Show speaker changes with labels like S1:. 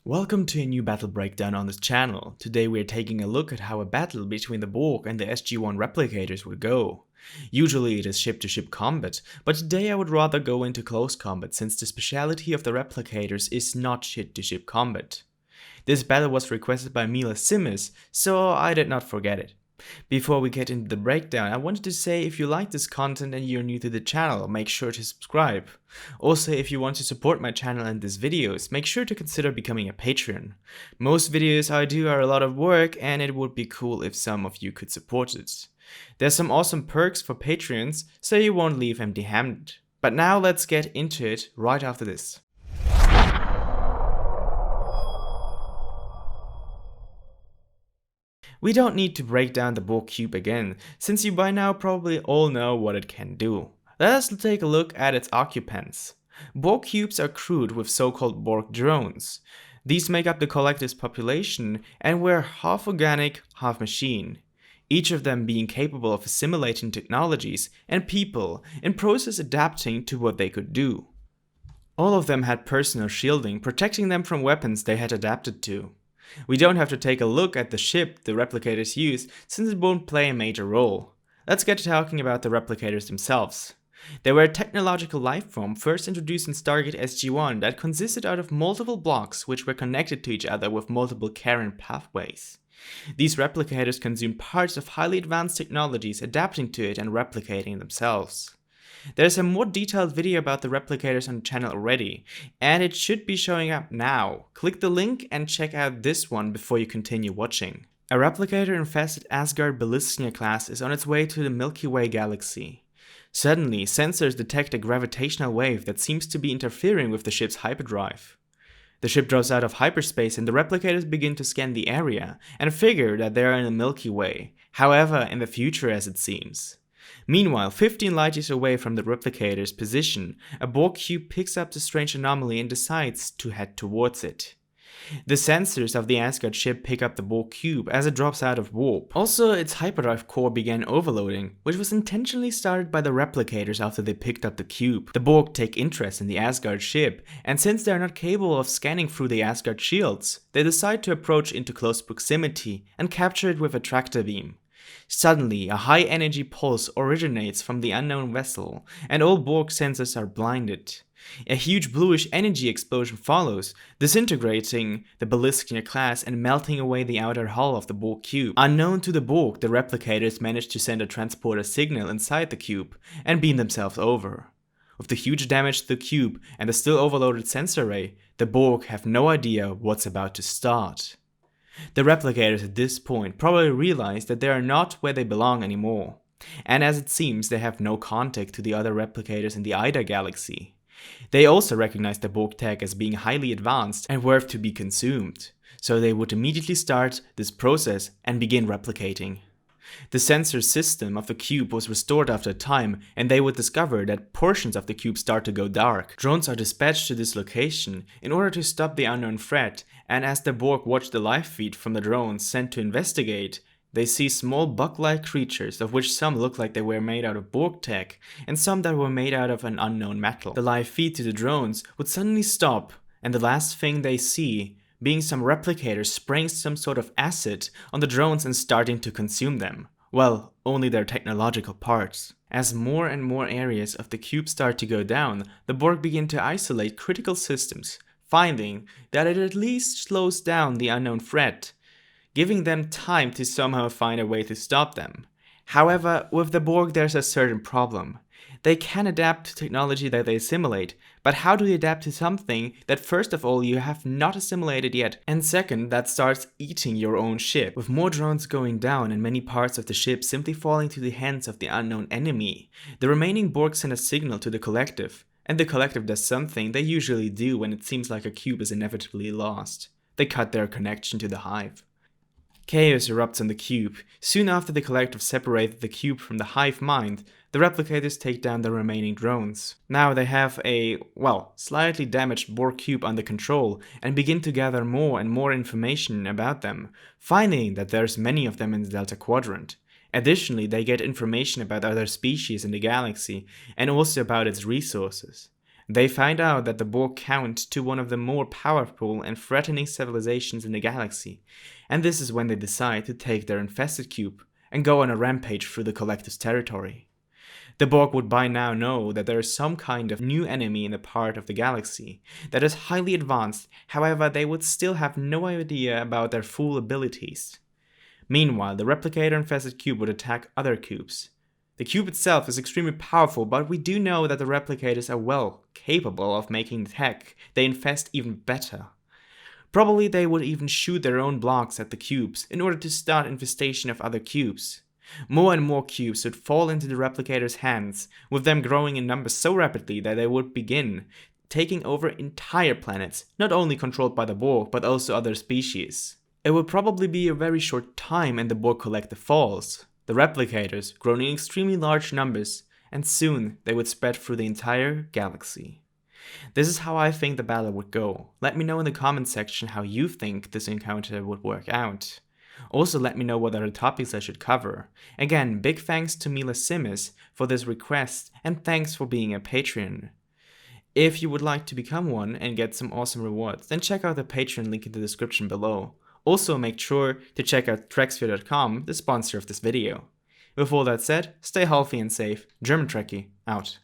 S1: Welcome to a new battle breakdown on this channel. Today we are taking a look at how a battle between the Borg and the SG-1 Replicators would go. Usually it is ship-to-ship combat, but today I would rather go into close combat since the speciality of the Replicators is not ship-to-ship combat. This battle was requested by Mila Simmers, so I did not forget it. Before we get into the breakdown, I wanted to say if you like this content and you're new to the channel, make sure to subscribe. Also, if you want to support my channel and these videos, make sure to consider becoming a Patreon. Most videos I do are a lot of work and it would be cool if some of you could support it. There's some awesome perks for Patreons, so you won't leave empty-handed. But now let's get into it right after this. We don't need to break down the Borg cube again, since you by now probably all know what it can do. Let us take a look at its occupants. Borg cubes are crewed with so-called Borg drones. These make up the collective's population and were half organic, half machine, each of them being capable of assimilating technologies and people in process adapting to what they could do. All of them had personal shielding, protecting them from weapons they had adapted to. We don't have to take a look at the ship the Replicators use, since it won't play a major role. Let's get to talking about the Replicators themselves. They were a technological lifeform first introduced in Stargate SG-1 that consisted out of multiple blocks which were connected to each other with multiple current pathways. These Replicators consumed parts of highly advanced technologies adapting to it and replicating themselves. There's a more detailed video about the Replicators on the channel already, and it should be showing up now. Click the link and check out this one before you continue watching. A Replicator-infested Asgard Ballistia class is on its way to the Milky Way galaxy. Suddenly, sensors detect a gravitational wave that seems to be interfering with the ship's hyperdrive. The ship drops out of hyperspace and the Replicators begin to scan the area and figure that they are in the Milky Way, however in the future as it seems. Meanwhile, 15 light years away from the Replicator's position, a Borg cube picks up the strange anomaly and decides to head towards it. The sensors of the Asgard ship pick up the Borg cube as it drops out of warp. Also, its hyperdrive core began overloading, which was intentionally started by the Replicators after they picked up the cube. The Borg take interest in the Asgard ship, and since they are not capable of scanning through the Asgard shields, they decide to approach into close proximity and capture it with a tractor beam. Suddenly, a high-energy pulse originates from the unknown vessel, and all Borg sensors are blinded. A huge bluish energy explosion follows, disintegrating the Ballistia class and melting away the outer hull of the Borg cube. Unknown to the Borg, the Replicators manage to send a transporter signal inside the cube and beam themselves over. With the huge damage to the cube and the still overloaded sensor array, the Borg have no idea what's about to start. The Replicators at this point probably realize that they are not where they belong anymore, and as it seems they have no contact to the other Replicators in the Ida galaxy. They also recognize the Borg tech as being highly advanced and worth to be consumed, so they would immediately start this process and begin replicating. The sensor system of the cube was restored after a time, and they would discover that portions of the cube start to go dark. Drones are dispatched to this location in order to stop the unknown threat, and as the Borg watch the live feed from the drones sent to investigate, they see small bug-like creatures, of which some look like they were made out of Borg tech, and some that were made out of an unknown metal. The live feed to the drones would suddenly stop, and the last thing they see being some Replicators spraying some sort of acid on the drones and starting to consume them. Well, only their technological parts. As more and more areas of the cube start to go down, the Borg begin to isolate critical systems, finding that it at least slows down the unknown threat, giving them time to somehow find a way to stop them. However, with the Borg there's a certain problem. They can adapt to technology that they assimilate, but how do they adapt to something that first of all you have not assimilated yet, and second that starts eating your own ship? With more drones going down and many parts of the ship simply falling to the hands of the unknown enemy, the remaining Borg send a signal to the collective, and the collective does something they usually do when it seems like a cube is inevitably lost. They cut their connection to the hive. Chaos erupts on the cube. Soon after the collective separated the cube from the hive mind, the Replicators take down the remaining drones. Now they have a, slightly damaged Borg cube under control and begin to gather more and more information about them, finding that there's many of them in the Delta Quadrant. Additionally, they get information about other species in the galaxy and also about its resources. They find out that the Borg count to one of the more powerful and threatening civilizations in the galaxy, and this is when they decide to take their infested cube and go on a rampage through the Collective's territory. The Borg would by now know that there is some kind of new enemy in a part of the galaxy that is highly advanced, however they would still have no idea about their full abilities. Meanwhile, the Replicator-infested cube would attack other cubes. The cube itself is extremely powerful, but we do know that the Replicators are well capable of making the tech they infest even better. Probably they would even shoot their own blocks at the cubes in order to start infestation of other cubes. More and more cubes would fall into the Replicators' hands, with them growing in numbers so rapidly that they would begin taking over entire planets, not only controlled by the Borg but also other species. It will probably be a very short time and the Borg Collective falls. The Replicators grown in extremely large numbers, and soon they would spread through the entire galaxy. This is how I think the battle would go. Let me know in the comment section how you think this encounter would work out. Also let me know what other topics I should cover. Again, big thanks to Mila Simis for this request, and thanks for being a Patreon. If you would like to become one and get some awesome rewards, then check out the Patreon link in the description below. Also make sure to check out TrekSphere.com, the sponsor of this video. With all that said, stay healthy and safe. German Trekkie, out.